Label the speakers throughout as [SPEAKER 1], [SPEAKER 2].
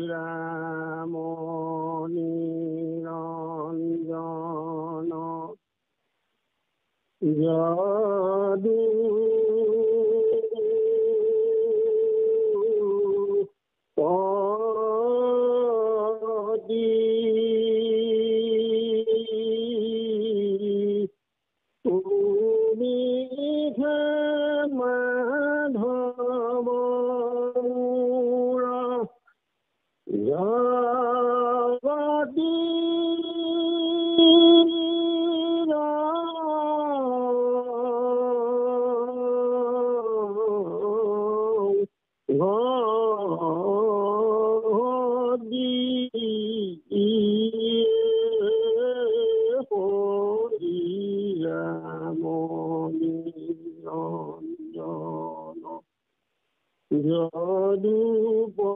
[SPEAKER 1] ৰাম নিৰঞ্জন যদু পদি তুমি মাধৱ জগতি যদুপতি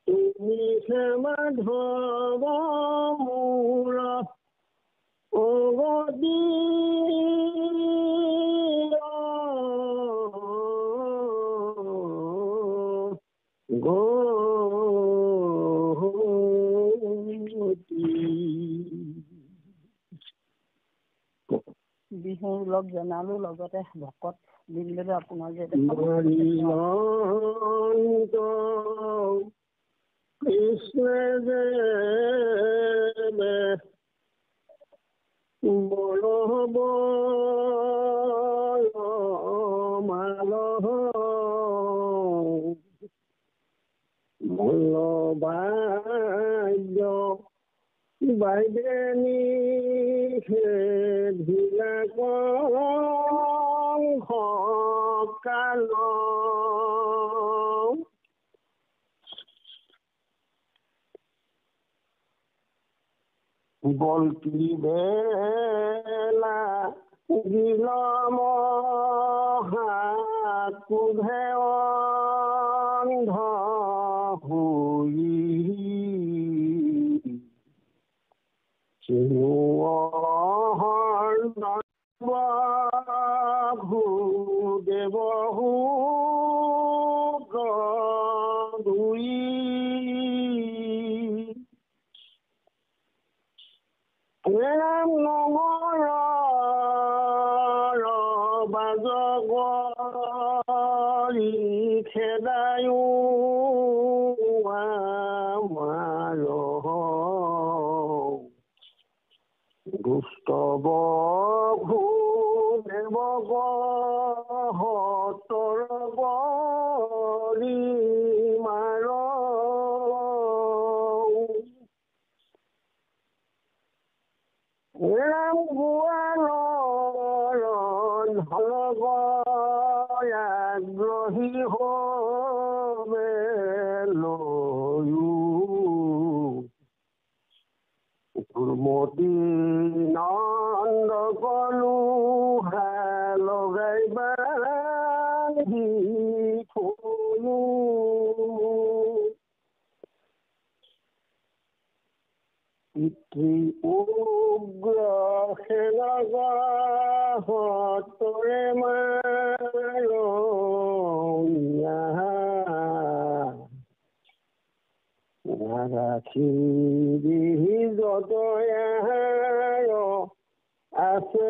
[SPEAKER 1] তুমি মাধৱ মূৰ অগতি
[SPEAKER 2] বিহু লগ জনালো লগতে ভকত দিলে আপোনাৰ যে
[SPEAKER 1] কৃষ্ণ যে বলব মালহ মল্লবাদ্য বাইদেনী ধিলাক কাল বলকি বেলা গিলম কুভে অন্ধ হুই ভূদেৱ দুই ৰাম নমৰ বাজগৰি খেদায়ো আমাৰ দুষ্ট ভূদেৱ হতৰ বৰি মাৰ ৰাম গোৱালৰ আগ্ৰহী হবে লৈও গুৰুমতী নন্দ কলো লগাইবা থলো পিতৃ উগ্ৰ সেনগৰে ৰাখি যতয়াৰ আছে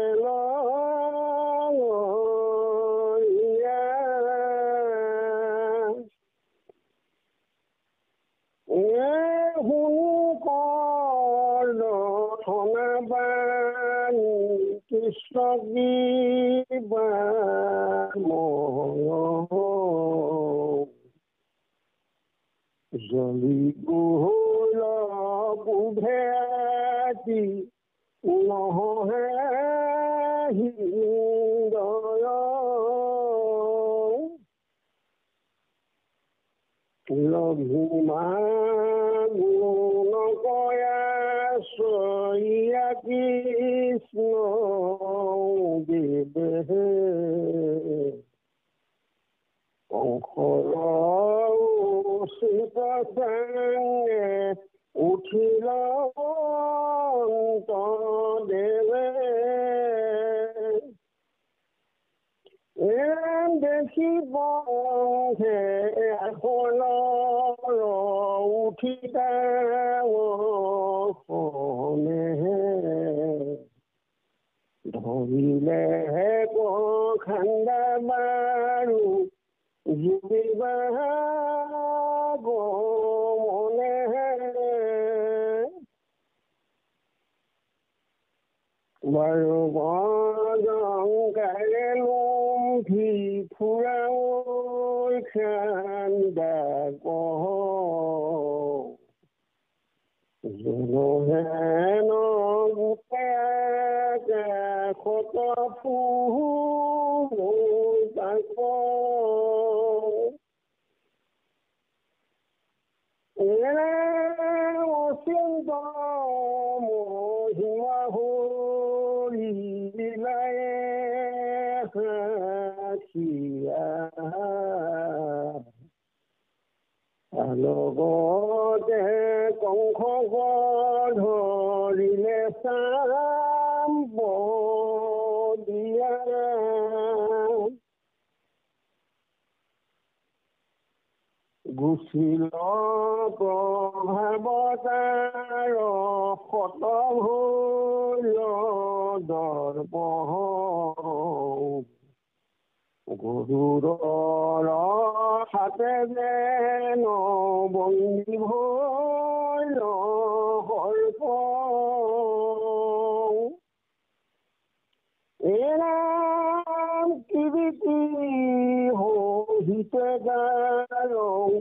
[SPEAKER 1] কৃষ্ণ জলি বহুল কুভেতি নহহে হৃদয় লঘুমা গুণ কয়া সইয়া কৃষ্ণ দেৱে অংশৰ উঠিল দেৱ শিৱহে আসনৰ উঠিতা শনেহে ধৰিলেহে খান্দা বাৰু জুবিবা গমনেহে বাৰু গজংকাৰে লুঠি ফুৰাও খান্দা কহ জনহেন গোটাকে খত ফুল তাক এনে অচিন্ত মহিমা হৰি লীলায়ে সাক্ষীয়া লগতে কংস ধৰিলে চাম দিয়া গুচিল প্ৰভাৱতাৰ শত ভৈল দৰ্প গৰুৰৰ হাতে যেন বন্দী ভৈল সৰ্প এৰাম কিবিতি হিতে গাৰং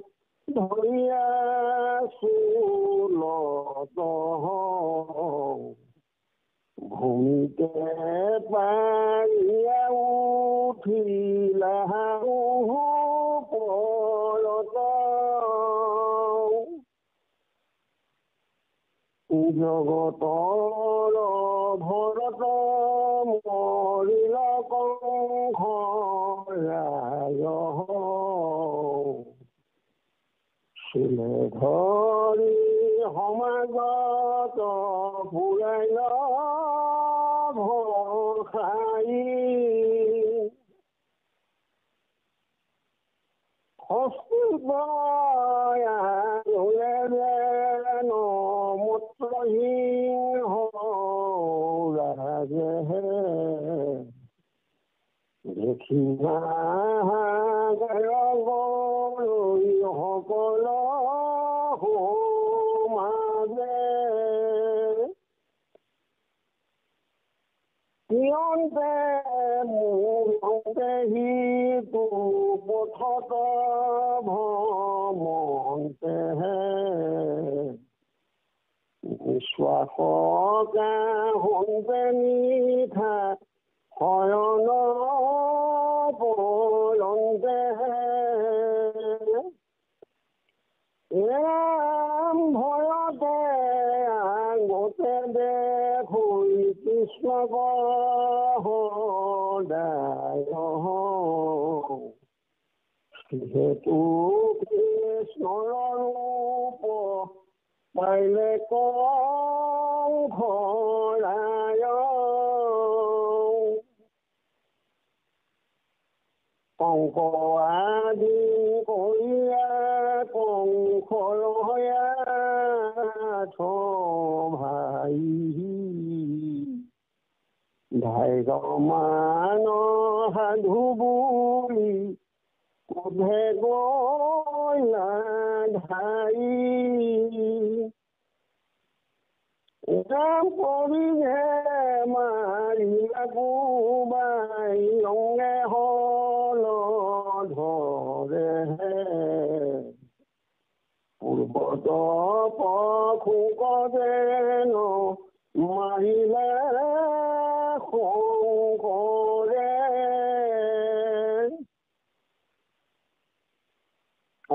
[SPEAKER 1] ধৰিয়া চুলত ভূমিতে পাৰিয়া উঠিলা পৰত জগতৰ ভৰত মৰিল কংস ৰায় শিলে ধৰি সমাজত পুৰাইল ভৰসাই মূত্ৰহীন ৰাজে দেখি সকল সমাজে কিয়ন্তে মূৰতে সিটো পথত ভ্ৰমন্তেহে নিশ্বাসকা হন্তে নিঠা শয়ন পৰন্তেহে এৰাম ভয়তে আগতে দেখোঁ কৃষ্ণক সদায় যিহেতু কৃষ্ণৰ ৰূপ পাইলে কংস ৰায় কংস আদি কৰিয়া কংসৰ ভাই ধাইৰমান সাধু বুলি কোধে গলা ধাই কৰিহে মাৰিলা কোবাই ৰঙে হল ধৰে পূৰ্বত পশুক যেন মাৰিলা শংকৰে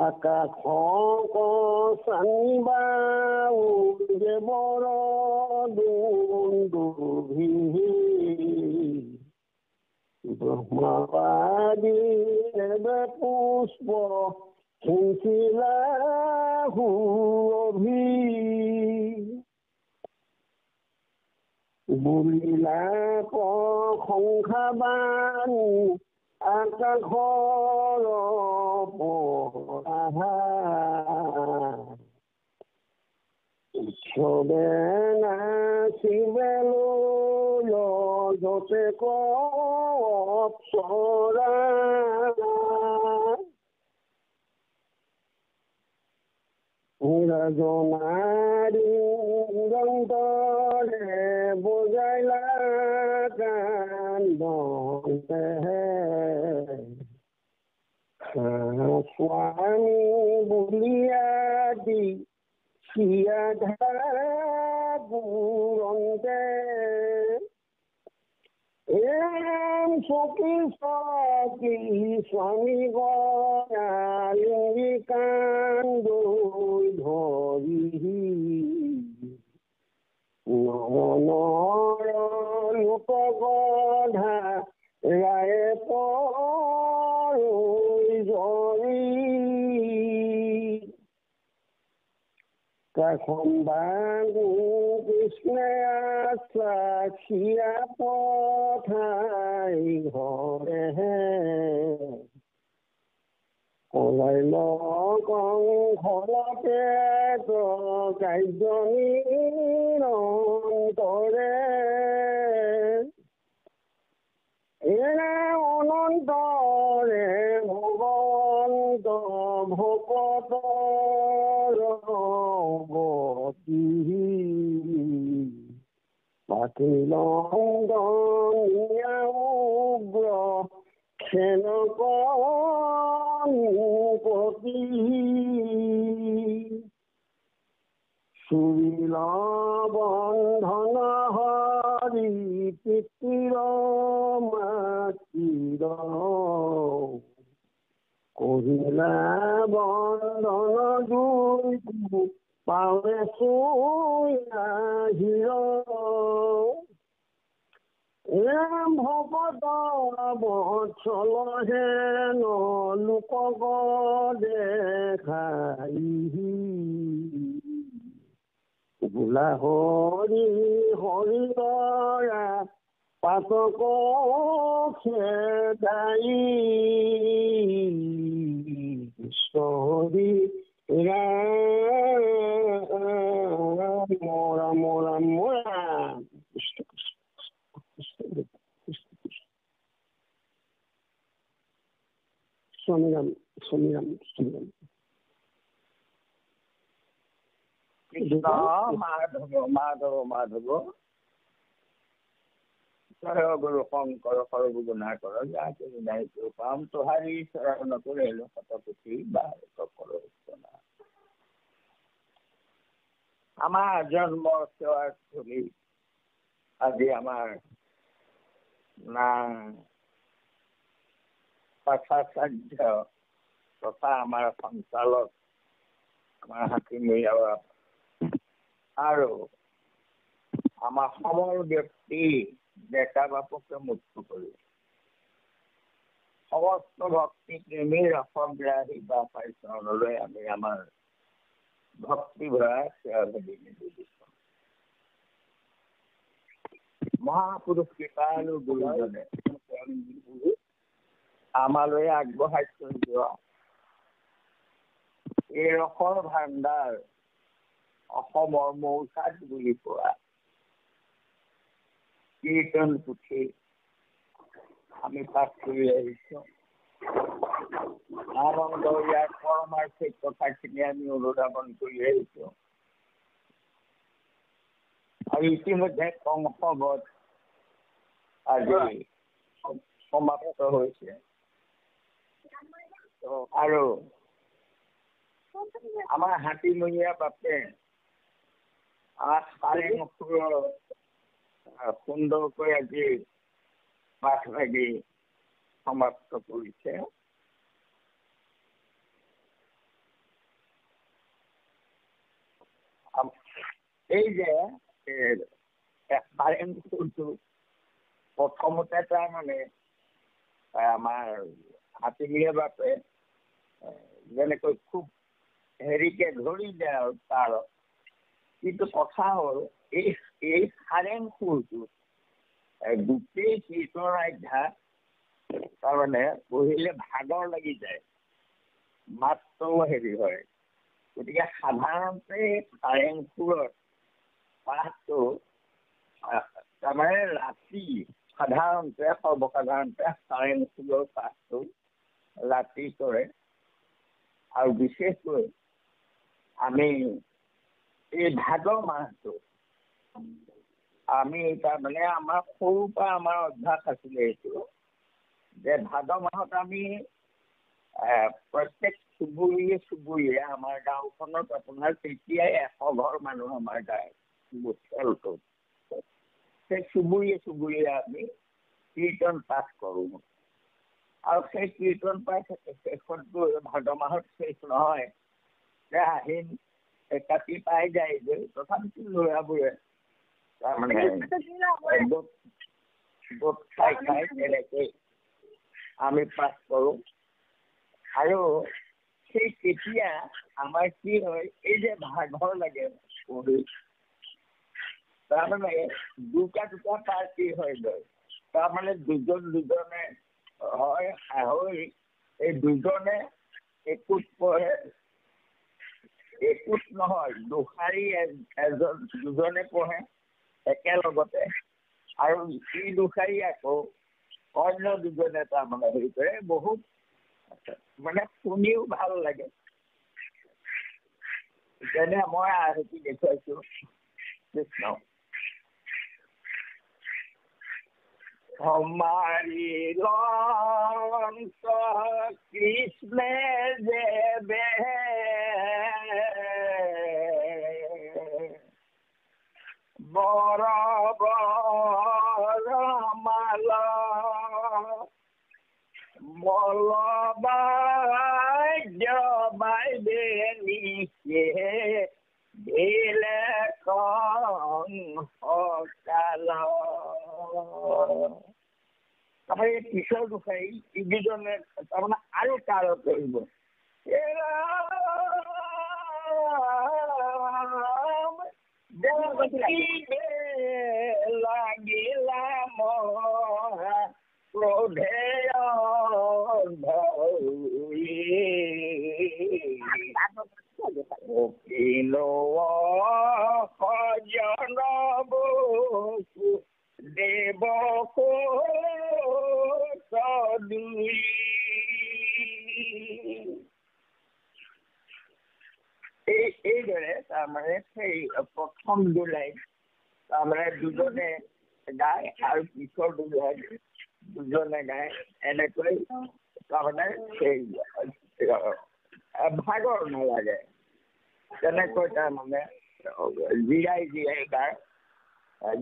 [SPEAKER 1] আকাশক চানিবা বৰ দুন্দুভি ব্ৰহ্মবাদী পুষ্প সিঞ্চিলা সুৰভি বুলিলা প্ৰশংসাবান আকাশৰ পৰা উৎসৱে নাচিবে যতে কপৰা ৰাজনাৰী ৰন্তৰে বজাইলা কান্দে স্বামী বুলিয়া দি সিয়া ধাৰতে চকী চকী স্বামী গৰালী কান্দৈ ধৰি নয়নৰ লোকগধা ৰায়ে জৰি কাষম্বাগু কৃষ্ণে আছা সিয়া পঠাই ঘৰে কলাইল কংসলতে কাৰ্যনীৰ অন্তৰে এনে অনন্তৰে ভগৱন্ত ভকতৰ গতি পাতিল উগ্ৰ খেনক পতি চুৰিল বন্ধন হৰি পিতৃৰ মাতৃৰ কহিলা বন্ধন জুই পাৱে চুয়াহিৰ ভকত বৎসল হেন লোকক দেখাই বোলা হৰি হৰিদৰা পাতক খেদাই হৰি ৰাম ৰাম ৰাম স্বামী ৰাম স্বামী ৰাম স্বামী ৰাম
[SPEAKER 3] কৃষ্ণ মাধৱ মাধৱ মাধৱ জয় গুৰু শংকৰ সৰ্বগুণাকৰ যাকে বিনাই পাম তোহাৰী চৰণ কৰিলো শতপুথি বাৰক কৰচনা আমাৰ জন্ম সেৱাৰ স্থলী আজি আমাৰ পাঠাচাৰ্য তথা আমাৰ সঞ্চালক আমাৰ হাতীমূৰীয়া আৰু আমাৰ সমৰ ব্যক্তি ডেকা বাপকে মুক্ত কৰি সমস্ত ভক্তি প্ৰেমী ৰসগ্ৰাহী বা পাইচনলৈ আমি আমাৰ ভক্তি ভৰা সেৱা নিবেদিত মহাপুৰুষ কৃপালু গুৰুজনে আমালৈ আগবঢ়াই থৈ যোৱা এই ৰসৰ ভাণ্ডাৰ অসমৰ মৌচাক বুলি কোৱা কীৰ্তন পুথি আমি পাঠ কৰি আহিছো। আনন্দ ইয়াৰ পৰমাৰ্থিক কথাখিনি আমি অনুধাৱন কৰি আহিছো আৰু ইতিমধ্যে কংসবধ আজি সমাপ্ত হৈছে আৰু আমাৰ হাতীমূৰীয়া বাপে সুন্দৰকৈ আজি পাঠ ভাগি সমাপ্ত কৰিছে। এই যে প্ৰথমতে তাৰমানে আমাৰ হাতীমূৰীয়া বাপে যেনেকৈ খুব হেৰিকে ধৰিলে আৰু তাৰ কিন্তু কথা হ'ল এই সাৰেং সুৰটো গোটেই কীৰ্তন আধ্যাত তাৰমানে পঢ়িলে ভাগৰ লাগি যায়, মাতটোও হেৰি হয়। গতিকে সাধাৰণতে কাৰেংঘৰত পাঠটো তাৰমানে ৰাতি সৰ্বসাধাৰণতে কাৰেংঘৰৰ পাঠটো ৰাতি কৰে। আৰু বিশেষকৈ আমি এই ভাদ মাহটো আমি তাৰমানে আমাৰ সৰুৰ পৰা আমাৰ অভ্যাস আছিলে এইটো যে ভাদ মাহত আমি প্ৰত্যেক চুবুৰীয়ে আমাৰ গাঁওখনত আপোনাৰ তেতিয়াই 100 ঘৰ মানুহ আমাৰ গায় খেলটোত। সেই চুবুৰীয়ে আমি কীৰ্তন পাঠ কৰোঁ। আৰু সেই কীৰ্তন পাঠ শেষতটো ভাদ মাহত শেষ নহয়, যে আহিন কাটি পাই যায় যে, তথাপিতো ল'ৰাবোৰে তাৰমানে গোট খাই তেনেকৈ আমি পাঠ কৰোঁ। আৰু সেই তেতিয়া আমাৰ কি হয়, এই যে ভাগৰ লাগে পঢ়ি, তাৰমানে দুটা পাৰ্টি হৈ গ'ল। তাৰমানে দুজনে হয় হৈ এই দুজনে একোট পঢ়ে, একোট নহয় দুষাৰী দুজনে পঢ়ে একেলগতে, আৰু ই দুষাৰী আকৌ অন্য দুজনে তাৰমানে হেৰি কৰে। বহুত মানে শুনিও ভাল লাগে। যেনে মই আৰতি দেখুৱাইছো কৃষ্ণ हमारी लंक कृष्ण जे बराबर माला मलबाज बाइदेनी के दिले काला তাৰমানে কিশোৰ গোসাঁই ইজনে তাৰমানে আৰু তাৰ কৰিব লাগিলা মহা ক্ৰোধে সজন বসু দেৱকো এইদৰে তাৰমানে সেই প্ৰথম জুলাই তাৰমানে দুজনে গায় আৰু পিছৰ দুজনে গায়। এনেকৈ তাৰমানে সেই ভাগৰ নালাগে, তেনেকৈ তাৰমানে জিৰাই গায়।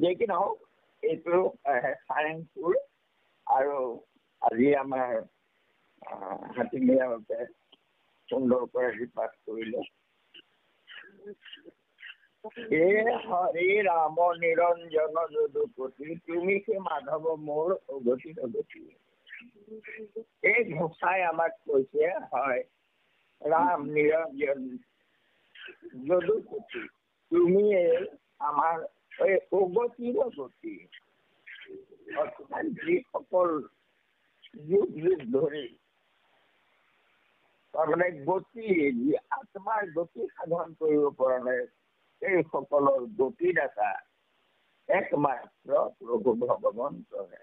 [SPEAKER 3] যি কি নহওক, এইটো কাৰেংঘৰ আৰু আজি আমাৰ হাতীমিয়াতে সুন্দৰকৈ আজি পাঠ কৰিলে। হে হৰি ৰাম নিৰঞ্জন যদুপতি, তুমি সেই মাধৱ মোৰ অগতি অগতি। এই ঘোষাই আমাক কৈছে, হয় ৰাম নিৰঞ্জন যদুপতি, তুমি আমাৰ এই অগতিৰ গতি। যিসকল যুগ ধৰি তাৰমানে গতি আত্মাৰ গতি সাধন কৰিব পৰা নাই, এই সকলৰ গতিদাতা একমাত্ৰ প্ৰভু ভগৱন্তহে।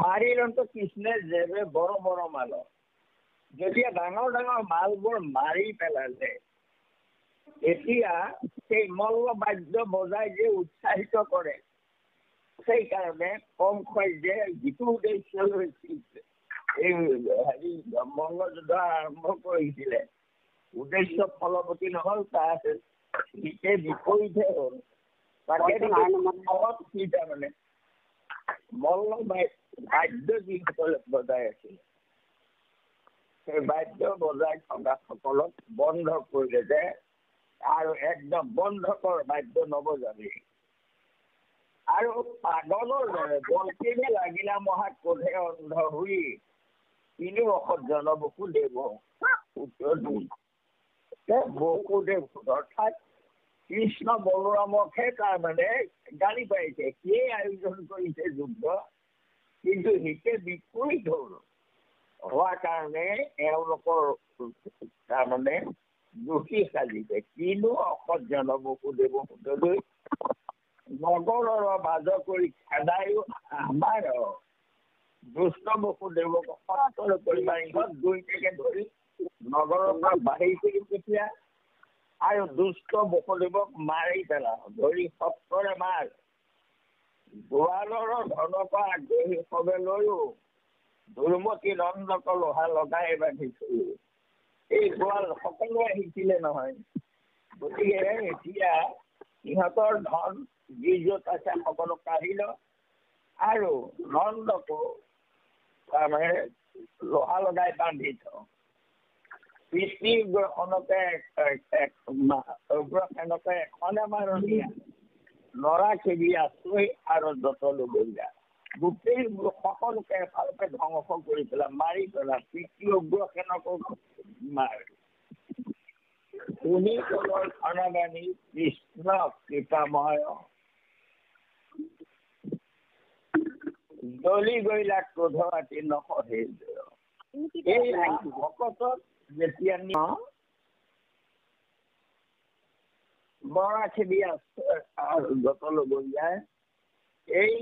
[SPEAKER 3] মাৰিলন্ত কৃষ্ণে যেবে বৰ মাল, যেতিয়া ডাঙৰ মালবোৰ মাৰি পেলালে, এতিয়া সেই মল্ল বাদ্য বজাই যে উৎসাহিত কৰে, সেইকাৰণে কংসই যে যিটো উদ্দেশ্য লৈছিল এই হেৰি মল্লযুদ্ধ আৰম্ভ কৰিছিলে, উদ্দেশ্য ফলৱতী নহল, তাত বিপৰীতহে হ'ল। তাৰমানে মল্ল বাদ্য যিসকলে বজাই আছিল, সেই বাদ্য বজাই থকা সকলক বন্ধ কৰিলে যে আৰু একদম বন্ধ কৰ, বাদ্য নবজাবি। আৰু পাগলৰ দৰে বলকিনে লাগিলা মহা ক্ৰোধে অন্ধ হৈ, তিনি অসজ্জন বসুদেৱ বসুদেৱ অৰ্থাৎ কৃষ্ণ বলৰামকহে তাৰমানে গালি পাৰিছে। সিয়ে আয়োজন কৰিছে যুদ্ধ, কিন্তু হিতে বিপৰীত হ'ল হোৱাৰ কাৰণে এওঁলোকৰ তাৰমানে দোষী সাজিছে। কিনো অসৎ জনবসুদেৱ সুতলৈ নগৰৰ বাজ কৰি খেদায়ো আমাৰ দুষ্ট বসুদেৱক সত্তৰ কৰিবাৰ ইহঁত দুইটাকে ধৰি নগৰৰ পৰা বাহিৰ কেতিয়া আৰু দুষ্ট বসুদেৱক মাৰি পেলাও, ধৰি সত্তৰে মাৰ। গোৱালৰ ধনৰ পৰা আগ্ৰহী সবে লৈও দুৰ্মতি নন্দক লোহা লগাই বান্ধিছো। এই গোৱাল সকলোৱে আহিছিলে নহয়, গতিকে এতিয়া ইহঁতৰ ধন যি য'ত আছে সকলো কাঢ়ি ল আৰু নন্দকো তাৰমানে লোহা লগাই বান্ধি থ। কৃষ্টি উগ্ৰখনকে এখনে মাৰণীয়া নৰাখিবি আছৈ আৰু যতলো গৰিয়া। গোটেই সকলোকে এফালকে ধ্বংস কৰি পেলাই মাৰি পেলা। কৃষ্টি উগ্ৰসেনকো মাৰ। শুনি কলৰ ধনবাণী কৃষ্ণ কৃপাময় জ্বলি গৈলা ক্ৰোধ আতি নসহে। এই ভকতক যেতিয়া নৰাখিবি আৰু যতলো গৰিয়াই এই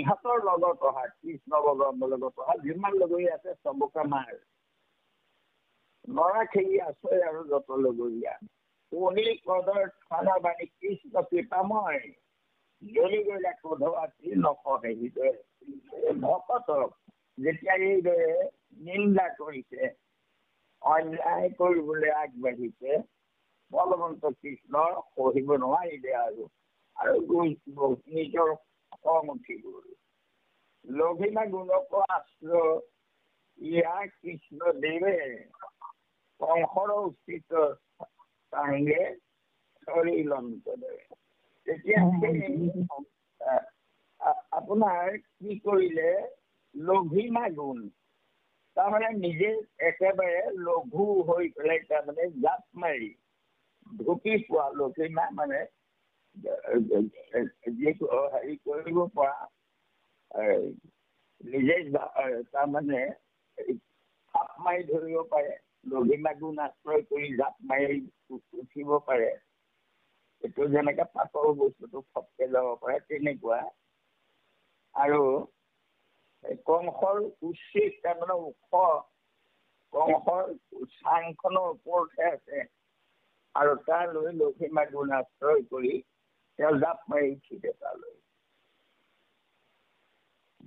[SPEAKER 3] ইহঁতৰ লগত অহা কৃষ্ণ বলৰামৰ লগত অহা যিমান লগৰী আছে চবকে মাৰ। নৰাখিবি আছৈ আৰু যতলো গৰিয়া। শুনি ক্ৰোধৰ ধনবাণী কৃষ্ণ কৃপাময় জ্বলি গৈলা ক্ৰোধ আতি নসহে হৃদয়। ভকতক যেতিয়া এইদৰে নিন্দা কৰিছে, অন্যায় কৰিবলৈ আগবাঢ়িছে, বলৱন্ত কৃষ্ণৰ সহিব নোৱাৰিলে আৰু নিজৰ খং উঠি গ'ল। লঘিমা গুণক আশ্ৰয় ইয়াৰ কৃষ্ণদেৱে কংসৰ উচিত চাংগে চৰিলন্তদেৱে। তেতিয়া আপোনাৰ কি কৰিলে লঘিমা গুণ, তাৰমানে নিজে একেবাৰে লঘু হৈ পেলাই তাৰমানে জাপ মাৰি ঢুকি পোৱা। লঘিমা মানে যিটো হেৰি কৰিব পৰা, নিজে তাৰমানে জাপ মাৰি ধৰিব পাৰে। লঘিমা গুণ আশ্ৰয় কৰি জাপ মাৰি উঠিব পাৰে। এইটো যেনেকে পাতৰ বস্তুটো ফটকে যাব পাৰে তেনেকুৱা। আৰু কংসৰ উচিত তাৰমানে ওখ, কংসৰ চাংখনৰ ওপৰতহে আছে আৰু তালৈ লঘিমা গুণ আশ্ৰয় কৰি তেওঁ জাপ মাৰি উঠিছে তালৈ।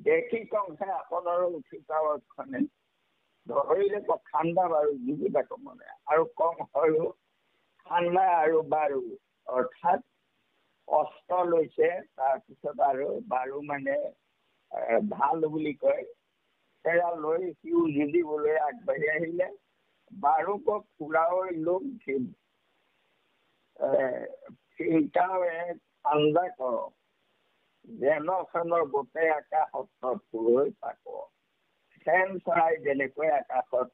[SPEAKER 3] দেখি কংসে আপোনাৰ উঠিতাৱতখনে ধৰিলে ঠাণ্ডা বাৰু জীৱিতাক মনে। আৰু কংসৰো ঠাণ্ডা আৰু বাৰু অৰ্থাৎ অস্ত্ৰ লৈছে। তাৰপিছত আৰু বাৰু মানে ভাল বুলি কয়, সেয়া লৈ সিও যুঁজিবলৈ আগবাঢ়ি আহিলে। বাৰুকক ফুৰাৱৈ লোক চিন্তাৱে ঠাণ্ডা কৰ, যেন খেনৰ গোটেই আকাশত ফুৰৈ পাক। চেন চৰাই যেনেকৈ আকাশত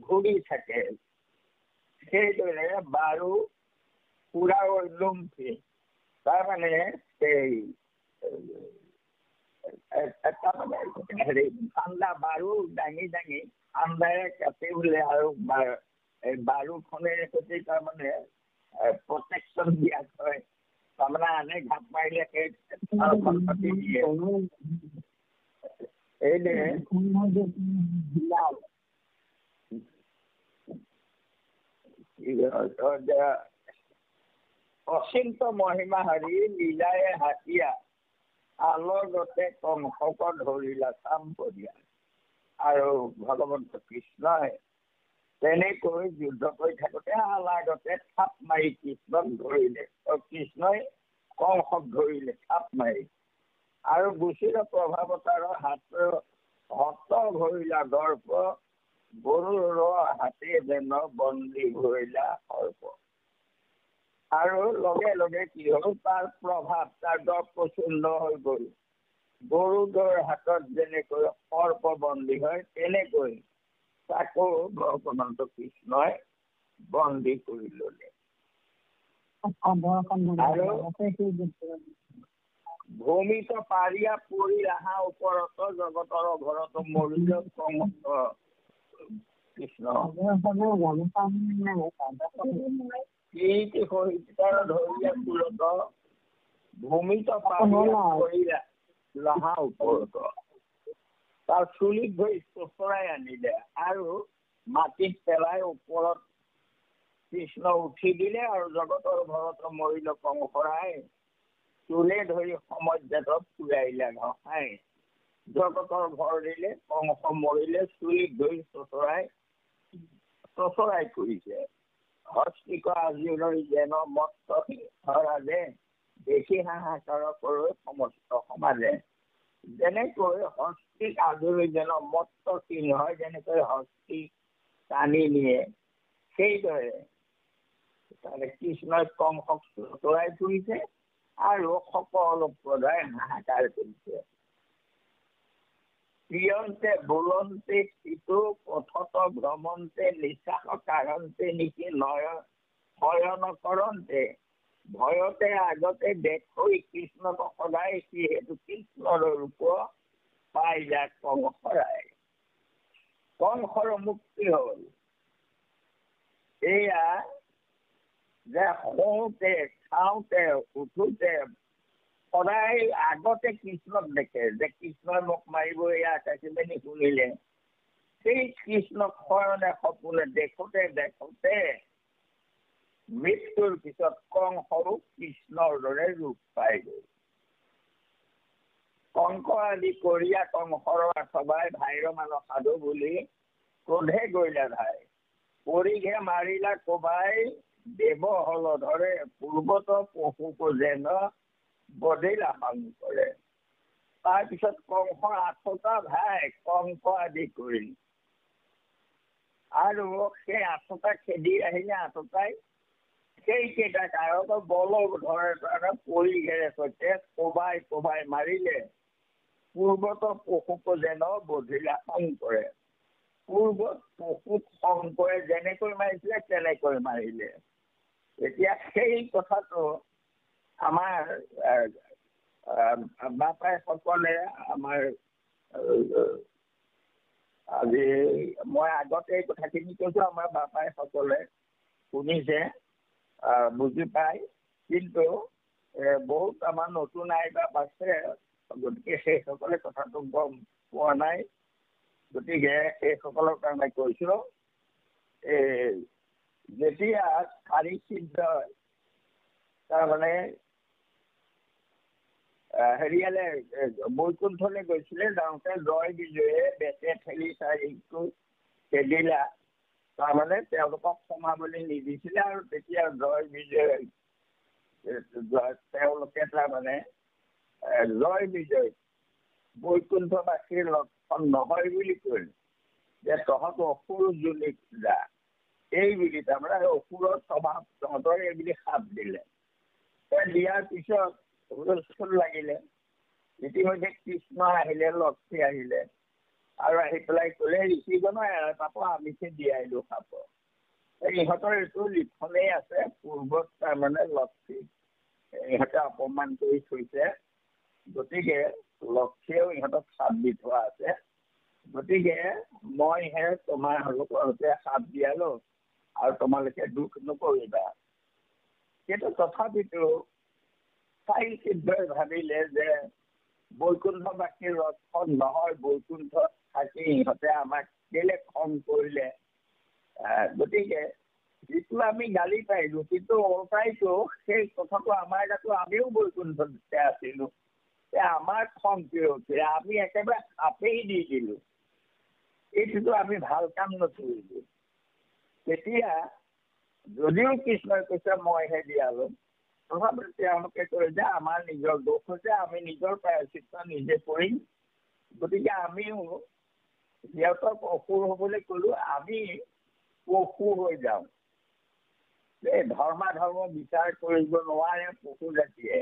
[SPEAKER 3] ঘূৰি থাকে, সেইদৰে বাৰু ফুৰাৱৈ লুমফি, তাৰমানে সেই হেৰি ঠাণ্ডা বাৰু দাঙি দাঙি ঠাণ্ডাৰে কাটি বোলে আৰু বাৰুখনেৰে সৈতে তাৰমানে প্ৰটেকশ্যন দিয়া হয়। তাৰমানে আনে ঘাপ মাৰিলে সেই কাটি দিয়ে। এইদৰে অচিন্ত মহিমা হাৰি লীলাৰে হাতিয়া আলগতে কংসক ধৰিলা চাম্পদিয়া। আৰু ভগৱন্ত কৃষ্ণই তেনেকৈ যুদ্ধ কৰি থাকোতে আলাগতে থাপ মাৰি কৃষ্ণক ধৰিলে। কৃষ্ণই কংসক ধৰিলে থাপ মাৰি। আৰু গুচিৰ প্ৰভাৱতাৰ হাত হত ভৰিলা দৰ্প, গৰুৰ হাতে যেন বন্দী ভৰিলা সৰ্প। আৰু লগে লগে কি হ'ল, তাৰ প্ৰভাৱ, তাৰ দৰ্প চূৰ্ণ হৈ গ'ল। গৰুডৰ হাতত যেনেকৈ সৰ্প বন্দী হয়, তেনেকৈ তাকো ভগৱন্ত কৃষ্ণই বন্দী কৰি ললে। আৰু ভূমিত পাৰিয়া পৰি আহা ওপৰত জগতৰ ঘৰত মৰিল কৃষ্ণ ধৰিয়া কুলত ভূমিত পাৰিয়া পৰি লাহা ওপৰত তাৰ চুলিত ধৰি চোঁচৰাই আনিলে আৰু মাটিত পেলাই ওপৰত কৃষ্ণ উঠি দিলে আৰু জগতৰ ঘৰত মৰিল কংসৰাই চুলে ধৰি সমজ্ঞাতত ফুৰাইলে ঘসাই জগতৰ ঘৰ দিলে কংস মৰিলে চুলিত ধৰি চোঁচৰাই কৰিছে হস্তিক আজিলৈ যেন মত্ত সিংহৰাজে দেখি হাহাকাৰ কৰে সমস্ত সমাজে। যেনেকৈ হস্তিক আজিলৈ যেন মত্ত সিংহই যেনেকৈ হস্তি টানি নিয়ে সেইদৰে কৃষ্ণই কংসক চোঁচৰাই ফুৰিছে আৰু সকলো প্ৰজাই হাহাকাৰ কৰিছে। প্ৰিয়ন্তে বোলন্তে সিটো পথত ভ্ৰমন্তে নিশাস কাৰণতে নিশি শয়ন কৰন্তে ভয়তে আগতে দেখৈ কৃষ্ণক সদায় যিহেতু কৃষ্ণৰ ৰূপ পাই যায় কংসৰাই। কংসৰ মুক্তি হ'ল এয়া যে শুওঁতে খাওঁতে উঠোতে সদায় আগতে কৃষ্ণক দেখে যে কৃষ্ণই মোক মাৰিব এয়া আকাশবাণী শুনিলে সেই কৃষ্ণক শয়নে সপোনে দেখোতে দেখোতে মৃত্যুৰ পিছত কংসও কৃষ্ণৰ দৰে ৰূপ পাই গ'ল। কংস আদি কৰিয়া কংসৰ সবাই ভাইৰ মান সাধু বুলি ক্ৰোধে গৈলা ধাই পৰিঘে মাৰিলা কোবাই দেৱ হল ধৰে পূৰ্বত পশুক যেন বধিলা কৰে। তাৰপিছত কংসৰ 8টা ভাই কংস আদি কৰিল আৰু সেই 8টা খেদি আহিলে 8টাই সেইকেইটা কাৰক বল ধৰে পৰিঘেৰে সৈতে কোবাই কোবাই মাৰিলে পূৰ্বত পশুক যেন বধিলা কৰে। পূৰ্বত পশুক শংকৰে যেনেকৈ মাৰিছিলে তেনেকৈ মাৰিলে। এতিয়া সেই কথাটো আমাৰ বাপাই সকলে আমাৰ আজি মই আগতে এই কথাখিনি কৈছো আমাৰ বাপাই সকলে শুনিছে বুজি পায় কিন্তু বহুত আমাৰ নতুন আইবাপ আছে গতিকে সেইসকলে কথাটো গম পোৱা নাই গতিকে সেইসকলৰ কাৰণে কৈছো যেতিয়া শাৰী সিদ্ধ তাৰমানে হেৰিয়ালে বৈকুণ্ঠলৈ গৈছিলে যাওঁতে জয় বিজয়ে বেটে ঠেলি চাৰিটো খেদিলা তাৰমানে তেওঁলোকক সোমাবলৈ নিদিছিলে আৰু তেতিয়া জয় বিজয় তেওঁলোকে তাৰমানে জয় বিজয় বৈকুণ্ঠবাসীৰ লক্ষণ নহয় বুলি কয় যে তহঁত অসুৰ জুলি যা এই বুলি তাৰমানে অসুৰৰ স্বভাৱ তহঁতৰ এই বুলি সাপ দিলে। দিয়াৰ পিছত হুলস্থুল লাগিলে ইতিমধ্যে কৃষ্ণ আহিলে লক্ষ্মী আহিলে আৰু আহি পেলাই ক'লে ঋষিজনৰ এৰা পাব আমিছে দিয়াই দিওঁ খাব। ইহঁতৰ এইটো লিখনেই আছে পূৰ্বত তাৰমানে লক্ষ্মী ইহঁতে অপমান কৰি থৈছে গতিকে লক্ষ্মীয়েও ইহঁতক সাপ দি থোৱা আছে গতিকে মইহে তোমালোকৰ সৈতে সাপ দিয়ালো আৰু তোমালোকে দুখ নকৰিবা। কিন্তু তথাপিতো চাৰি সিদ্ধই ভাবিলে যে বৈকুণ্ঠবাসীৰ লক্ষণ নহয় বৈকুণ্ঠত থাকি ইহঁতে আমাক কেলে খং কৰিলে গতিকে যিটো আমি গালি পাৰিলো কিন্তু ওলটাইতো সেই কথাটো আমাৰ গাতো আমিও বৈকুণ্ঠতে আছিলো আমাৰ খং কি হৈছে আমি একেবাৰে সাপেই দি দিলো এইটোতো আমি ভাল কাম নকৰিলো। তেতিয়া যদিও কৃষ্ণই কৈছে মইহে দিয়ালো তথাপিও তেওঁলোকে কয় যে আমাৰ নিজৰ দোষ হৈছে আমি নিজৰ প্ৰায়শ্চিত্ত নিজে কৰিম গতিকে আমিও সিহঁতক অসুৰ হবলৈ কলো আমি পশু হৈ যাওঁ ধৰ্মাধৰ্ম বিচাৰ কৰিব নোৱাৰে পশু জাতিয়ে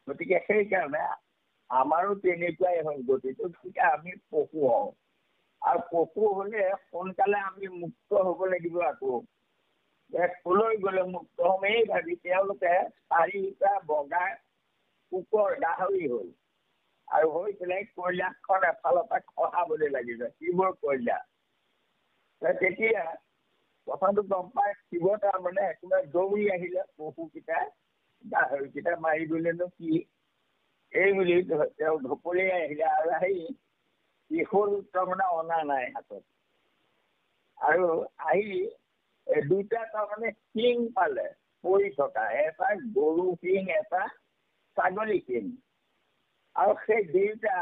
[SPEAKER 3] গতিকে সেইকাৰণে আমাৰো তেনেকুৱাই হ'ল গতিকে আমি পশু হওঁ আৰু পশু হলে সোনকালে আমি মুক্ত হ'ব লাগিব আকৌ কলৈ গ'লে মুক্ত হ'ম এই ভাবি তেওঁলোকে 4টা বগা কুকুৰ গাহৰি হ'ল আৰু হৈ পেলাই কৈলাশখন এফালৰ পৰা খহাবলৈ লাগিলে শিৱৰ কৈলাশ। তেতিয়া কথাটো গম পাই শিৱ তাৰমানে একেবাৰে দৌৰি আহিলে পশুকেইটা গাহৰিকেইটা মাৰিবলৈনো কি এই বুলি তেওঁ ঢপলিয়াই আহিলে আৰু আহি শিশুৰ তাৰমানে অনা নাই হাতত আৰু আহি দুটা তাৰমানে শিং পালে পৰি থকা, এটা গৰু শিং এটা ছাগলী শিং আৰু সেই দুইটা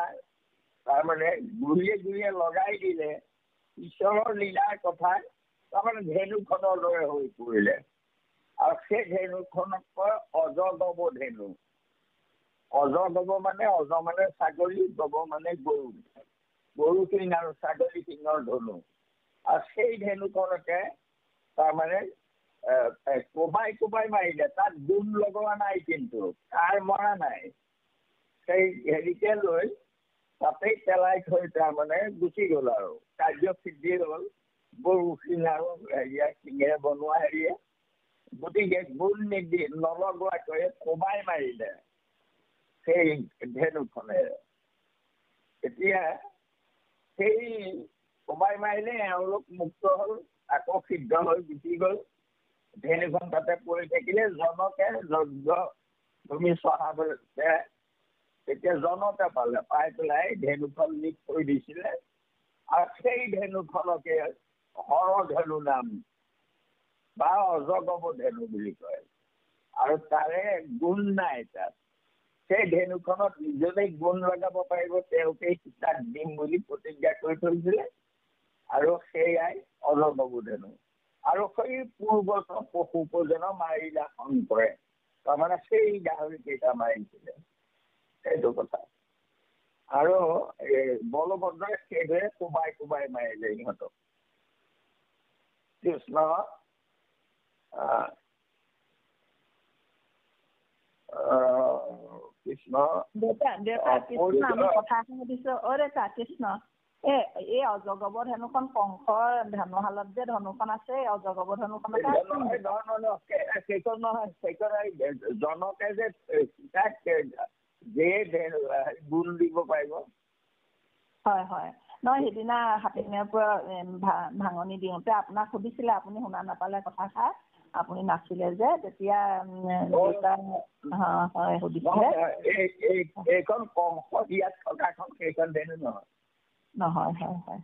[SPEAKER 3] তাৰমানে গুৰিয়ে গুৰিয়ে লগাই দিলে ঈশ্বৰৰ লীলাৰ কথা তাৰমানে ধেনুখনৰ দৰে হৈ পৰিলে আৰু সেই ধেনুখনক কয় অজগব ধেনু। অজগব মানে অজ মানে ছাগলী, গব মানে গৰু, গৰু শিং আৰু ছাগলী শিঙৰ ধনু আৰু সেই ধেনুখনকে তাৰমানে কোবাই কোবাই মাৰিলে। তাত গুণ লগোৱা নাই, কিন্তু কাৰ মৰা নাই, সেই হেৰিকে লৈ তাতেই পেলাই থৈ তাৰমানে গুচি গ'ল আৰু কাৰ্যসিদ্ধি হ'ল গৰু শিং আৰু হেৰিয়া শিঙেৰে বনোৱা হেৰিয়ে। গতিকে গুণ নিদি নলগোৱাকৈ কোবাই মাৰিলে সেই ধেনুখনে। এতিয়া সেই কোবাই মাৰিলে এওঁলোক মুক্ত হ'ল, আকৌ সিদ্ধ হৈ গুচি গ'ল। ধেনুখন তাতে পৰি থাকিলে। জনকে যজ্ঞ ভূমি চহাবলৈ তেতিয়া জনকে পালে, পাই পেলাই ধেনুখন নি থৈ দিছিলে আৰু সেই ধেনুখনকে হৰধেনু নাম বা অজগব ধেনু বুলি কয় আৰু তাৰে গুণ নাই তাত। সেই ধেনুখনত নিজেই গুণ লগাব পাৰিব তেওঁকেই সীতাক দিম বুলি প্ৰতিজ্ঞা কৰি থৈছিলে আৰু সেয়াই অজগব ধেনু। আৰু সেই পূৰ্বত পশু প্ৰজনক মাৰিলা শংকৰে, তাৰমানে সেই গাহৰি কেইটা মাৰিছিলে, সেইটো কথা। আৰু বলভদ্ৰই সেইদৰে কোবাই কোবাই মাৰিলে ইহঁতক। কৃষ্ণ কৃষ্ণ
[SPEAKER 2] দেউতা কৃষ্ণ, আমি কথা এখন সুধিছো। দেউতা কৃষ্ণ, এই অজগব ধেনুখন কংসৰ ধেনুশালত যে ধনুখন আছে, অজগব ধেনুখন
[SPEAKER 3] সেইখন নহয়, সেইখন জনকে যে তাক গুণ দিব পাৰিব।
[SPEAKER 2] হয় হয়, নহয় সেইদিনা হাতীমূৰীয়াৰ পৰা ভাঙনি দিওঁতে আপোনাক সুধিছিলে, আপুনি শুনা নাপালে কথাষাৰ, আপুনি নাছিলে যে তেতিয়া হয় সুধিছিলে।
[SPEAKER 3] এইখন কংস ইয়াত থকাখন সেইখন ধেনু নহয়।
[SPEAKER 2] নহয়, হয় হয়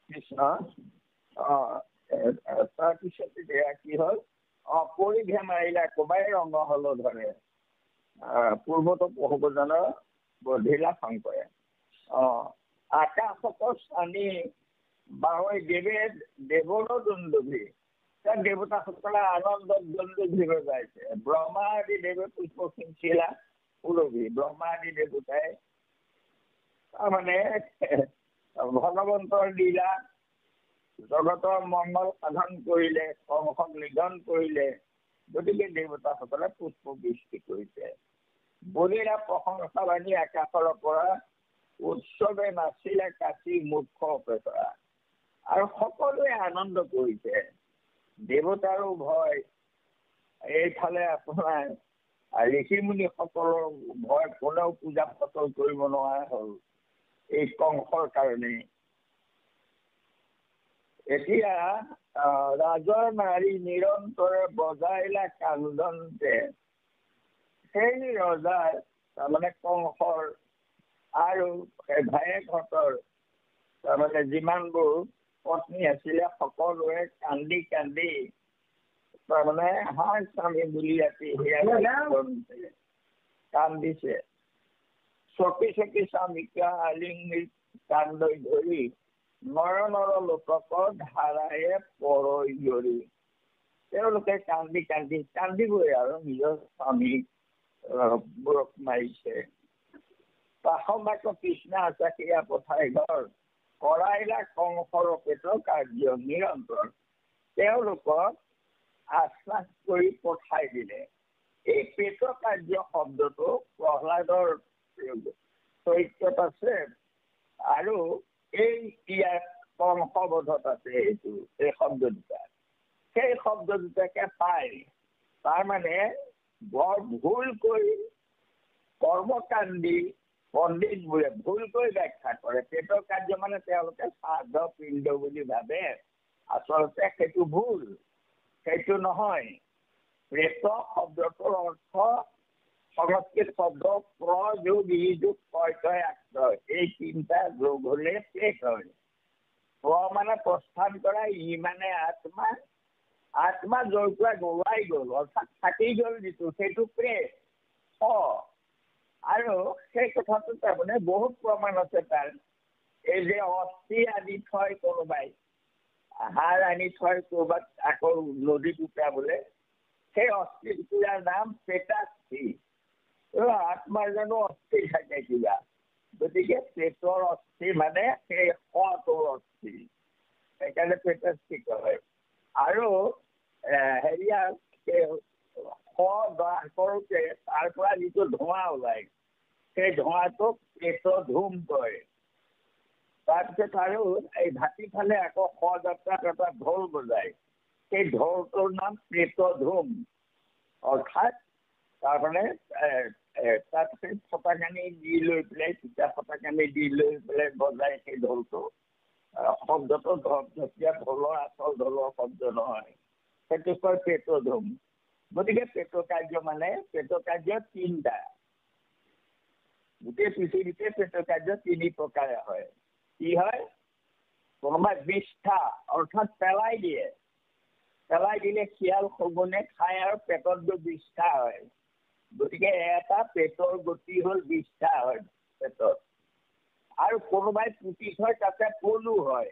[SPEAKER 3] কৃষ্ণ। তাৰপিছত এতিয়া কি হ'ল, পৰিঘে মাৰিলা কোবাই ৰঙ হল ধৰে, পূৰ্বতো পশুপজনৰ বধিলা শংকৰে। আকাশক স্বামী বাহৈ দেৱে দেৱৰো দুন্দুভি, দেৱতাসকলে আনন্দত দুন্দুভি বজাইছে। ব্ৰহ্মা আদি দেৱে পুষ্প সিঞ্চিলা পুৰবী, ব্ৰহ্মা আদি দেৱতাই তাৰমানে ভগৱন্তৰ লীলা জগতৰ মংগল সাধন কৰিলে, কংসক নিধন কৰিলে, গতিকে দেৱতাসকলে পুষ্প বৃষ্টি কৰিছে। বলিৰা প্ৰশংসা বাণী আকাশৰ পৰা উৎসৱে নাচিলে কাশী মূৰ্খ অপেক্ষা, আৰু সকলোৱে আনন্দ কৰিছে। দেৱতাৰো ভয়, এইফালে আপোনাৰ ঋষিমুনিসকলৰ ভয়, কোনেও পূজা পাতল কৰিব নোৱাৰা হ'ল এই কংসৰ কাৰণে। এতিয়া ৰাজৰ নাৰী নিৰন্তৰে বজাইলা কান্দন্তে, সেই ৰজাৰ তাৰমানে কংসৰ আৰু ভায়েকহঁতৰ তাৰমানে যিমানবোৰ পত্নী আছিলে সকলোৱে কান্দি কান্দি তাৰমানে হাৰ স্বামী বুলি ৰাতি কান্দিছে। চকী চকী স্বামীকা আলিংগি কান্দৈ ধৰি, নৰ নৰ লোকক ধাৰায়ে পৰৈ ধৰি। তেওঁলোকে কান্দি কান্দি কান্দিবই আৰু নিজৰ স্বামীক বোৰক মাৰিছে। পাশম্বাক কৃষ্ণ আছে সেয়া পথাই ঘৰ, কৰাইলা কংসৰ পেট কাৰ্য নিৰন্তৰ। তেওঁলোকক আশ্বাস কৰি পঠাই দিলে। এই পেট কাৰ্য শব্দটো প্ৰহ্লাদৰ চৰিত্ৰত আছে আৰু এই ইয়াত কংসবধত আছে। এই শব্দ দুটা, সেই শব্দ দুটাকে পাই তাৰমানে বৰ ভুল কৰি কৰ্মকাণ্ডী পণ্ডিতবোৰে ভুলকৈ ব্যাখ্যা কৰে। পেটৰ কাৰ্য মানে তেওঁলোকে শ্ৰাদ্ধ পিণ্ড বুলি ভাবে। আচলতে সেইটো ভুল, সেইটো নহয়। প্ৰেত শব্দটোৰ অৰ্থ সংস্কৃত শব্দ প্ৰযোগ ইযোগ কয়তয় আক্ৰয়, এই তিনিটা যোগ হলে প্ৰেত হয়। প্ৰ মানে প্ৰস্থান কৰা, ই মানে আত্মা, আত্মা যৰ পৰা গলাই গ'ল অৰ্থাৎ থাকি গ'ল যিটো, সেইটো প্ৰেত। আৰু সেই কথাটো তাৰমানে বহুত প্ৰমাণ আছে তাৰ। এই যে অস্থি আনি থয় কোনোবাই, হাড় আনি থয় ক'ৰবাত আকৌ নদীত উটাবলে, সেই অস্থি টুকুৰাৰ নাম প্ৰেতাস্থি। আত্মাৰ জানো অস্থি থাকে কিবা? গতিকে পেটৰ অস্থি মানে সেই শটোৰ অস্থি, সেইকাৰণে প্ৰেতাস্থি কয়। আৰু কৰোঁতে তাৰ পৰা যিটো ধোঁৱা ওলায়, সেই ধোঁৱাটোক পেটৰ ধূম কয়। তাৰপিছত আৰু এই ভাটি ফালে আকৌ যাত্ৰাত এটা ঢোল বজায়, সেই ঢোলটোৰ নাম প্ৰেত ধূম। অৰ্থাৎ তাৰমানে তাত সেই ফটাকানি দি লৈ পেলাই, চিতা ফটাকানি দি লৈ পেলাই বজায় সেই ঢোলটো। শব্দটো ধপধপীয়া ঢোলৰ আচল ঢোলৰ শব্দ নহয়, সেইটো কয় প্ৰেত ধূম। গতিকে পেট কাৰ্য মানে পেট কাৰ্য তিনিটা। গোটেই পৃথিৱীতে পেট কাৰ্য তিনি প্ৰকাৰে হয়। কি হয়? কোনোবাই বিষ্ঠা অৰ্থাৎ পেলাই দিয়ে, পেলাই দিলে শিয়াল শগুনে খাই আৰু পেটত গৈ বিষ্ঠা হয়। গতিকে এটা পেটৰ গতি হ'ল বিষ্ঠা হয় পেটত। আৰু কোনোবাই পুতি থয়, তাতে পলু হয়,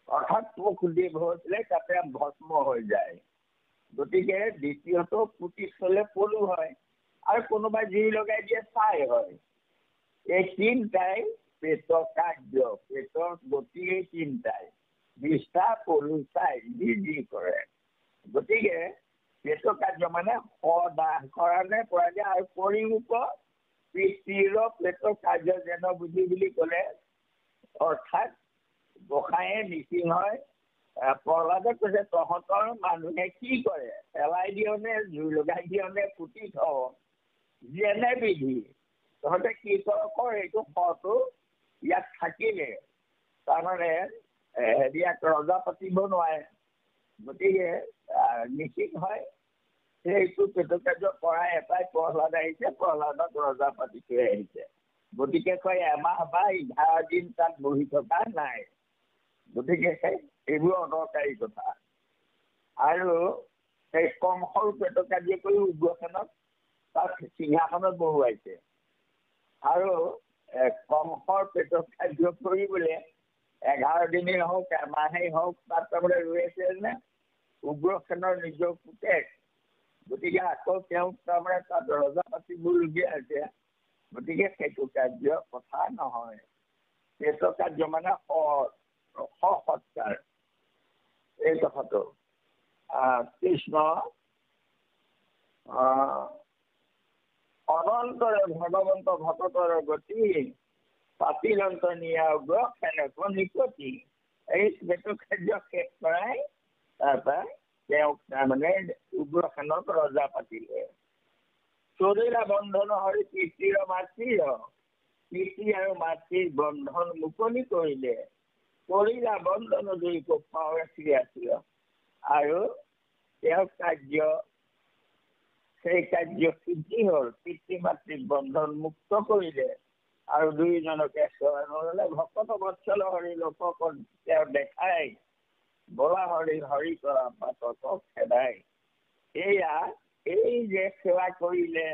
[SPEAKER 3] অৰ্থাৎ পোক দীপ হৈ পেলাই তাতে ভস্ম হৈ যায়। গতিকে দ্বিতীয়টো পুতি থলে পলু হয়, আৰু কোনোবাই জুই লগাই দিয়ে ছাই হয়। এই তিনিটাই পেটৰ কাৰ্য, পেটৰ গতি এই তিনিটাই, বিষ্ঠা পলু ছাই যি কৰে। গতিকে পেটৰ কাৰ্য মানে সদাহ কাৰণে কৰা যায়। আৰু পৰিৰূপ পিতৃৰ পেটৰ কাৰ্য যেন বুদ্ধি বুলি ক'লে, অৰ্থাৎ গোসাঁয়ে নৃসিংহই প্ৰহ্লাদে কৈছে, তহঁতৰ মানুহে কি কৰে? পেলাই দিয় নে, জুই লগাই দিয় নে, পুতি থওঁ, যেনে বিধি তহঁতে কি কৰ, এইটো ফটো ইয়াত থাকিলে তাৰমানে ইয়াক ৰজা পাতিব নোৱাৰে। গতিকে নৃসিংহই সেইটো পেট কাৰ্য কৰা এটাই প্ৰহ্লাদ আহিছে, প্ৰহ্লাদক ৰজা পাতি থৈ আহিছে। গতিকে কয় এমাহ বা 11 দিন তাত বহি থকা নাই। গতিকে এইবোৰ অদৰকাৰী কথা। আৰু সেই কংসৰ পেট কাৰ্য কৰি উগ্ৰসেনক তাত সিংহাসনত বহুৱাইছে। আৰু কংসৰ পেট কাৰ্য কৰিবলৈ 11 দিনেই হওক এমাহেই হওক তাত তাৰমানে ৰৈ আছে নে উগ্ৰসেনৰ নিজৰ পুতেক। গতিকে আকৌ তেওঁক তাৰমানে তাত ৰজা পাতিবলগীয়া হৈছে। গতিকে সেইটো কাৰ্য কথা নহয়। পেট কাৰ্য মানে সৎকাৰ, এই কথাটো। কৃষ্ণ অনন্তৰে ভগৱন্ত ভকতৰ গতি, পাতিলন্ত নিয়াগ্ৰ সেনেক নিকটি। এই পেট কাৰ্য শেষ কৰাই তাৰপৰা তেওঁক তাৰমানে উগ্ৰসেনক ৰজা পাতিলে। চৰিলা বন্ধন হৰি পিতৃৰ মাতৃৰ, পিতৃ আৰু মাতৃৰ বন্ধন মুকলি কৰিলে। কৰিলা বন্ধন দুই কোপাৱে চিৰিয়াছিল। আৰু তেওঁৰ কাৰ্য, সেই কাৰ্য সিদ্ধি হ'ল। পিতৃ মাতৃক বন্ধন মুক্ত কৰিলে আৰু দুয়োজনকে সেৱা ভকত বৎসল হৰি লোকক তেওঁ দেখাই, বলা হৰি হৰি কৰা পাতকক খেদাই। এয়া এই যে সেৱা কৰিলে,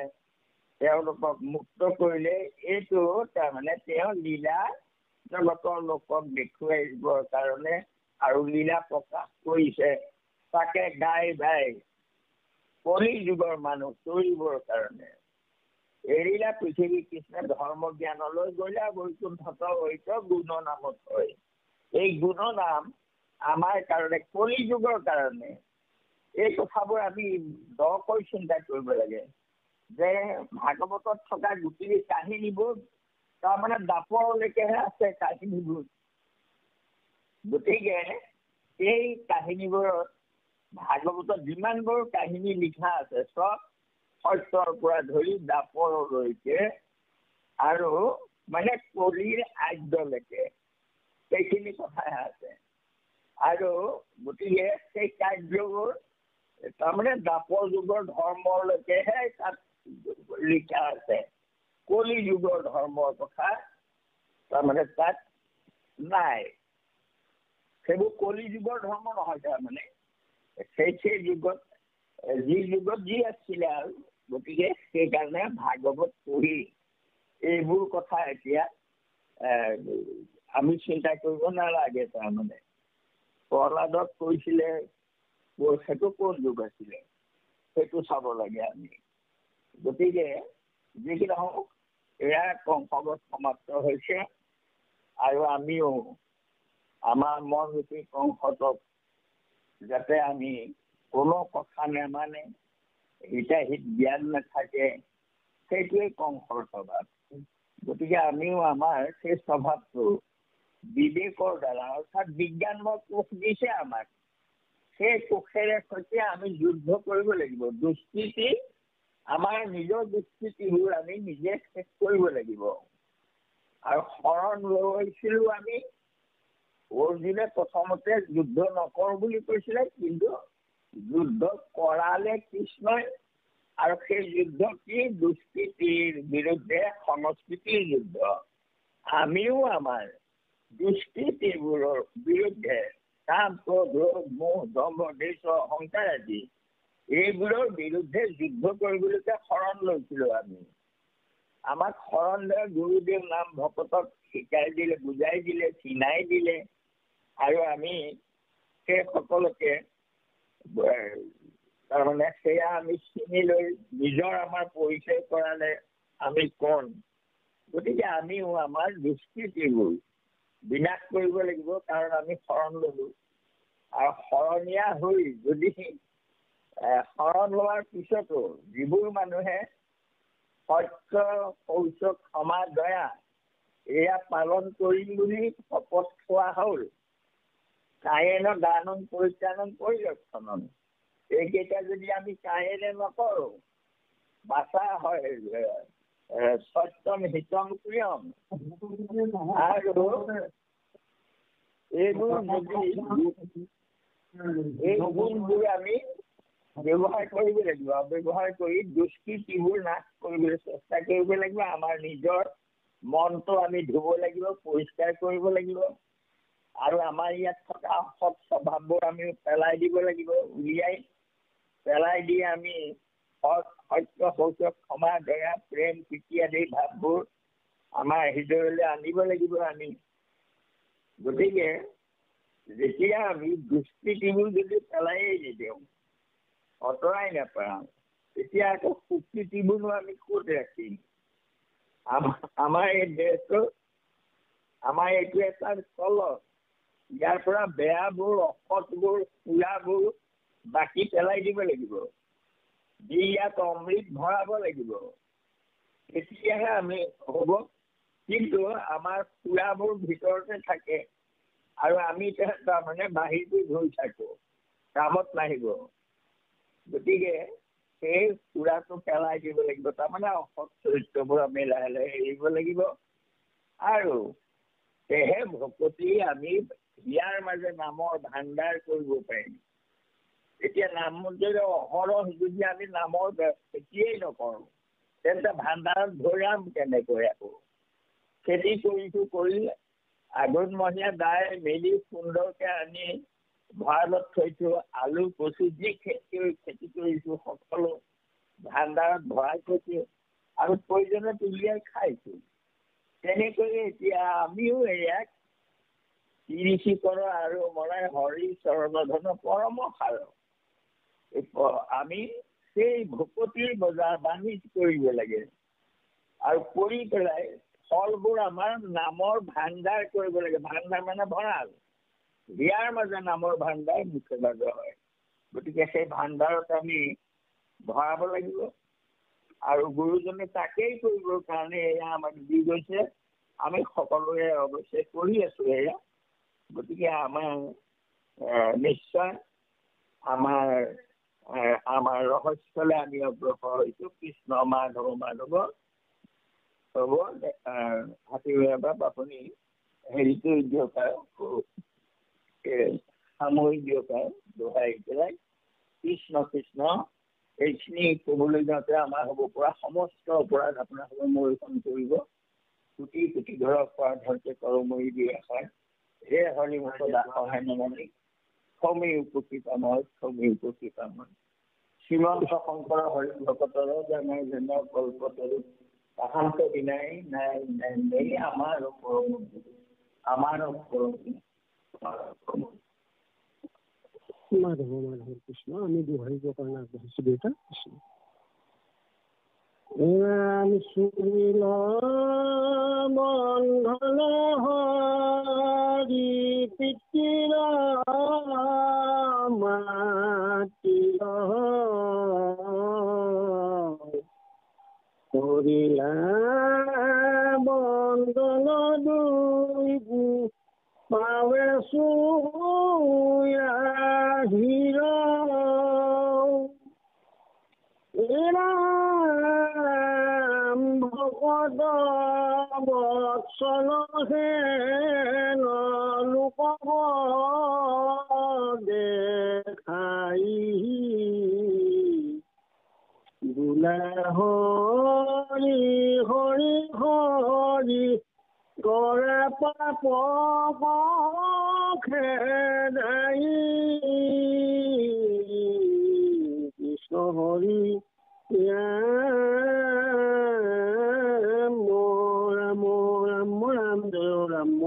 [SPEAKER 3] তেওঁলোকক মুক্ত কৰিলে, এইটো তাৰমানে তেওঁ লীলা জগতৰ লোকক দেখুৱাইবৰ কাৰণে আৰু লীলা প্ৰকাশ কৰিছে। তাকে গাই বাই কলি যুগৰ মানুহ কৰিবৰ কাৰণে এৰিলা পৃথিৱী কৃষ্ণে ধৰ্ম জ্ঞানলৈ গ'লে বৈকুণ্ঠত হৈত গুণ নামত হয়। এই গুণ নাম আমাৰ কাৰণে কলি যুগৰ কাৰণে। এই কথাবোৰ আমি দকৈ চিন্তা কৰিব লাগে যে ভাগৱতত থকা গোটেই কাহিনীবোৰ তাৰমানে দাপৰলৈকেহে আছে কাহিনীবোৰ। গতিকে এই কাহিনীবোৰত ভাগৱতত যিমানবোৰ কাহিনী লিখা আছে চব সত্যৰ পৰা ধৰি দাপৰলৈকে আৰু মানে কলিৰ আদ্যলৈকে সেইখিনি কথাই আছে। আৰু গতিকে সেই কাৰ্যবোৰ তাৰমানে দাপৰ যুগৰ ধৰ্মলৈকেহে তাত লিখা আছে। কলি যুগৰ ধৰ্মৰ কথা তাৰমানে তাত নাই। সেইবোৰ কলি যুগৰ ধৰ্ম নহয়। তাৰমানে সেই যুগত যি আছিলে আৰু গতিকে সেইকাৰণে ভাগৱত পঢ়ি এইবোৰ কথা এতিয়া আমি চিন্তা কৰিব নালাগে। তাৰমানে প্ৰহ্লাদক কৈছিলে সেইটো কোন যুগ আছিলে সেইটো চাব লাগে আমি। গতিকে যিকি নহওক এয়া কংসবধ সমাপ্ত হৈছে আৰু আমিও আমাৰ মন ৰূপী কংসক যাতে আমি কোনো কথা নেমানে, হিতাহিত জ্ঞান নাথাকে, সেইটোৱেই কংসৰ স্বভাৱ। গতিকে আমিও আমাৰ সেই স্বভাৱটো বিবেকৰ দ্বাৰা অৰ্থাৎ বিজ্ঞানময় কোষ দিছে আমাক, সেই কোষেৰে সৈতে আমি যুদ্ধ কৰিব লাগিব। দুষ্কৃতি আমাৰ নিজৰ দুষ্কৃতিবোৰ আমি নিজে শেষ কৰিব লাগিব। আৰু শৰণ লৈছিলো আমি। অৰ্জুনে প্ৰথমতে যুদ্ধ নকৰো বুলি কৈছিলে, কিন্তু যুদ্ধ কৰালে কৃষ্ণই। আৰু সেই যুদ্ধ কি? দুষ্কৃতিৰ বিৰুদ্ধে সংস্কৃতিৰ যুদ্ধ। আমিও আমাৰ দুষ্কৃতিবোৰৰ বিৰুদ্ধে কাম, ক্ৰোধ, লোভ, মোহ, দম্ভ, দ্বেষ, অহংকাৰ আদি এইবোৰৰ বিৰুদ্ধে যুদ্ধ কৰিবলৈকে শৰণ লৈছিলো আমি। আমাক শৰণ লৈ গুৰুদেৱ নাম ভকতক শিকাই দিলে, বুজাই দিলে, চিনাই দিলে। আৰু আমি সেই সকলোকে তাৰমানে সেয়া আমি চিনি লৈ নিজৰ আমাৰ পৰিচয় কৰালে আমি কোন। গতিকে আমিও আমাৰ দুষ্কৃতিবোৰ বিনাশ কৰিব লাগিব, কাৰণ আমি শৰণ ললো। আৰু শৰণীয়া হৈ যদি শৰণ লোৱাৰ পিছতো যিবোৰ মানুহে সত্য, শৌচ, ক্ষমা, দয়া এয়া পালন কৰিম বুলি শপত খোৱা হ'ল, কায়েন দানং পৰিত্ৰাণং পৰিলক্ষণং, এইকেইটা যদি আমি কায়েৰে নকৰো, বাচা হয় সত্যম হিতম প্ৰিয়ম, আৰু এইবোৰ যদি এই গুণবোৰ আমি ব্যৱহাৰ কৰিব লাগিব। ব্যৱহাৰ কৰি দুষ্কৃতিবোৰ নাশ কৰিবলৈ চেষ্টা কৰিব লাগিব। আমাৰ নিজৰ মনটো আমি ধুব লাগিব, পৰিষ্কাৰ কৰিব লাগিব। আৰু আমাৰ ইয়াত থকা সৎ স্বভাৱবোৰ আমি পেলাই দিব লাগিব। পেলাই দি আমি সত্য, শৌচ, ক্ষমা, দয়া, প্ৰেম, প্ৰীতি আদি ভাৱবোৰ আমাৰ হৃদয়লৈ আনিব লাগিব আমি। গতিকে যেতিয়া আমি দুষ্কৃতিবোৰ যদি পেলাই নিদিওঁ, আঁতৰাই নাপাওঁ, তেতিয়া আকৌ সুকৃতিবোৰনো আমি ক'ত ৰাখিম? আমাৰ এই দেশটো, আমাৰ এইটো এটা তলত, ইয়াৰ পৰা বেয়াবোৰ, অসৎবোৰ, সুৰাবোৰ বাকী পেলাই দিব লাগিব, দি ইয়াত অমৃত ভৰাব লাগিব, তেতিয়াহে আমি হ'ব। কিন্তু আমাৰ সুৰাবোৰ ভিতৰতে থাকে আৰু আমি তাৰমানে বাহিৰটো ধৰি থাকো, কামত নাহিব। গতিকে সেই সুৰাটো পেলাই দিব লাগিব। তাৰমানে অসৎ চৰিত্ৰবোৰ আমি লাহে লাহে এৰিব লাগিব। আৰু সেয়েহে ভকতি আমি ইয়াৰ মাজে নামৰ ভাণ্ডাৰ কৰিব পাৰিম। এতিয়া নাম যদি অহৰহ যদি আমি নামৰ খেতিয়েই নকৰোঁ, তেন্তে ভাণ্ডাৰত ভৰাম কেনেকৈ? আকৌ খেতি কৰিলে আঘোণমহীয়া দাই মেলি সুন্দৰকে আনি ভঁৰালত থৈছো, আলু, কচু যি খেতি কৰিছো সকলো ভাণ্ডাৰত ভৰাই থৈছো আৰু প্ৰয়োজনত উলিয়াই খাইছো। তেনেকৈ এতিয়া আমিও ইয়াক তিৰিচি কৰ আৰু মৰাই হৰি চৰণধন পৰম সাৰ। আমি সেই ভকতিৰ বজাৰ বাণিজ্য কৰিব লাগে আৰু কৰি পেলাই ফলবোৰ আমাৰ নামৰ ভাণ্ডাৰ কৰিব লাগে। ভাণ্ডাৰ মানে ভঁৰাল, ইয়াৰ মাজে নামৰ ভাণ্ডাৰ মুখে মাজে হয়। গতিকে সেই ভাণ্ডাৰত আমি ভৰাব লাগিব। আৰু গুৰুজনে তাকেই কৰিবৰ কাৰণে এয়া আমাক দি গৈছে। আমি সকলোৱে অৱশ্যে কৰি আছো এয়া। গতিকে আমাৰ নিশ্চয় আমাৰ আমাৰ ৰহস্যলৈ আমি অগ্ৰসৰ হৈছোঁ। কৃষ্ণ মাধৱ মাধৱ হ'ব। হাতীমৰা বাপ আপুনি হেৰিটো দিয়ক আৰু সামৰি দিয়ক আৰু দোহাই পেলাই কৃষ্ণ কৃষ্ণ এইখিনি ক'বলৈ যাওঁতে আমাৰ হ'ব পৰা সমস্ত অপৰাধ আপোনাৰ হ'ব মৰিখন কৰিব। কোটি কোটি ঘৰৰ অপৰাধতে কৰমৰি দিয়ে হয়। হে হৰিমুখ দাসহায় নমনি ক্ষমি উপকৃতাময় ক্ষমি উপকৃতাময়। শ্ৰীমন্ত শংকৰ হৰি ভকতৰ জানাই যেন কল্পতৰু তাহান্ত বিনাই নাই নাই নাই আমাৰ
[SPEAKER 1] মাধৱ মাধৱ কৃষ্ণ আমি দোহাৰিবৰ কাৰণে আগবাঢ়িছো দেউতা কৃষ্ণ। ৰাম সুনীল বন্ধন হৰি পিতৃৰ মাতৃৰ কৰিলা বন্দন দুই পাৱে হিৰ ৰাম ভকত বৎসল হেন লোকক দেখাই বোলা হৰি হৰি হৰি কৰে পাপ খেদাই কৃষ্ণ হৰি ৰাম ৰাম ৰাম ৰাম জয় ৰাম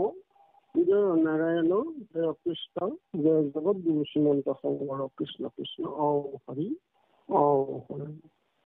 [SPEAKER 1] জয় নাৰায়ণ জয় কৃষ্ণ জয় জগত গুৰু শ্ৰীমন্ত শংকৰ কৃষ্ণ কৃষ্ণ ঔ হৰি ঔ হৰি।